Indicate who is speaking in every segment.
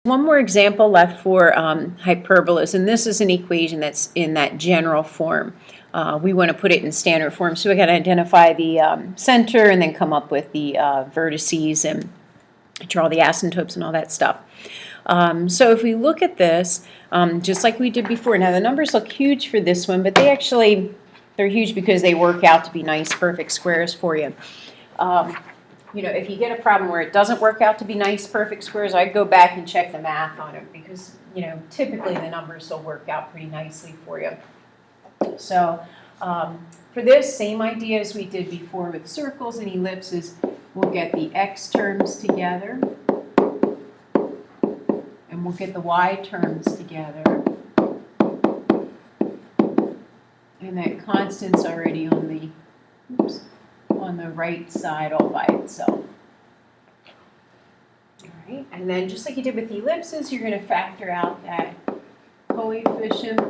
Speaker 1: One more example left for hyperbolas, and this is an equation that's in that general form. We want to put it in standard form, so we got to identify the center and then come up with the vertices and draw the asymptotes and all that stuff. So if we look at this, just like we did before, now the numbers look huge for this one, but they're huge because they work out to be nice, perfect squares for you. You know, if you get a problem where it doesn't work out to be nice, perfect squares, I'd go back and check the math on it because, you know, typically the numbers will work out pretty nicely for you. So for this, same idea as we did before with circles and ellipses, we'll get the x terms together and we'll get the y terms together. And that constant's already on the right side all by itself. All right, and then just like you did with the ellipses, you're going to factor out that coefficient.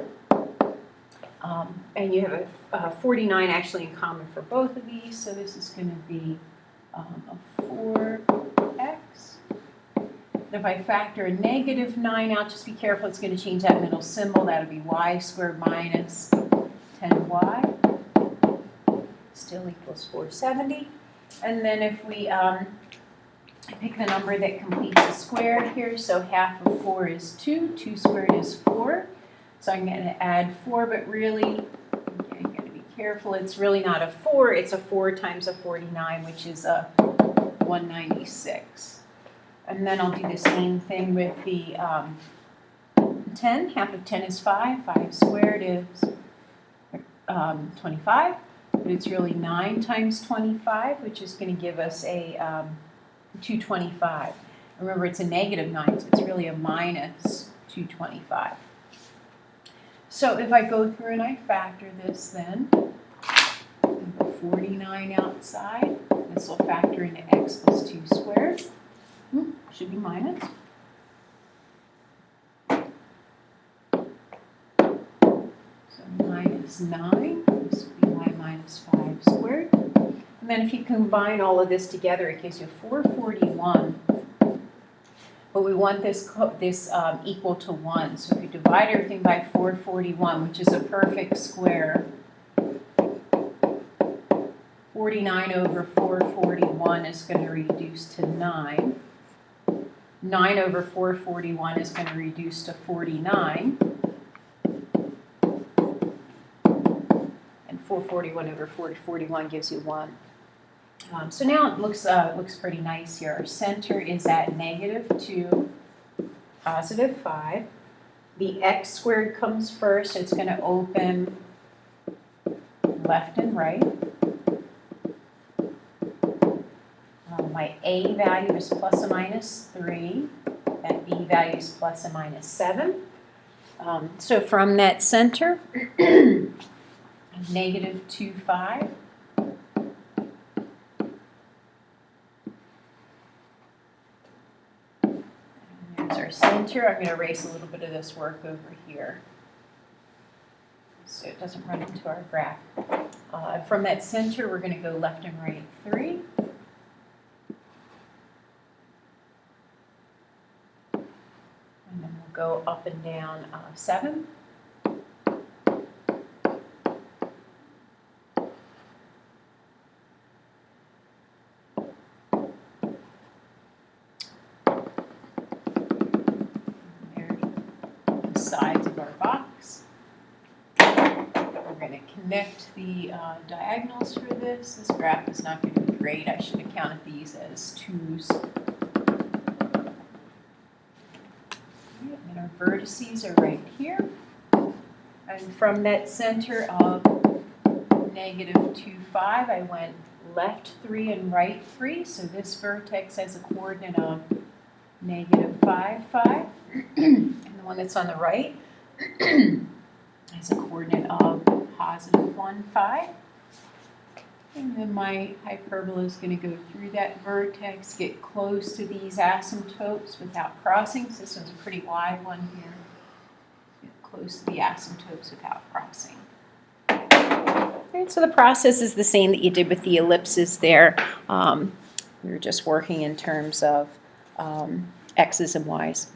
Speaker 1: And you have a 49 actually in common for both of these, so this is going to be a 4x. And if I factor a -9 out, just be careful, it's going to change that middle symbol. That'll be y squared minus 10y. Still equals 470. And then if we pick the number that completes the squared here, so half of 4 is 2, 2 squared is 4. So I'm going to add 4, but really, okay, you got to be careful, it's really not a 4, it's a 4 times a 49, which is a 196. And then I'll do the same thing with the 10. Half of 10 is 5, 5 squared is 25. But it's really 9 times 25, which is going to give us a 225. Remember, it's a -9, so it's really a minus 225. So if I go through and I factor this then, 49 outside, this will factor into x plus 2 squared. Should be minus. So minus 9. This will be y minus 5 squared. And then if you combine all of this together, it gives you 441. But we want this equal to 1. So if you divide everything by 441, which is a perfect square, 49 over 441 is going to reduce to 9. 9 over 441 is going to reduce to 49. 441 over 441 gives you 1. So now it looks pretty nice here. Our center is at -2, positive 5. The x squared comes first. It's going to open left and right. My a value is plus or minus 3. That b value is plus or minus 7. So from that center, -2, 5. And there's our center. I'm going to erase a little bit of this work over here so it doesn't run into our graph. From that center, we're going to go left and right 3. And then we'll go up and down 7. Sides of our box. We're going to connect the diagonals for this. This graph is not going to be great. I should have counted these as 2's. Right, and our vertices are right here. And from that center of -2, 5, I went left 3 and right 3. So this vertex has a coordinate of -5, 5. And the one that's on the right has a coordinate of positive 1, 5. And then my hyperbola is going to go through that vertex, get close to these asymptotes without crossing. So this one's a pretty wide one here. Get close to the asymptotes without crossing. Right, so the process is the same that you did with the ellipses there. We were just working in terms of x's and y's.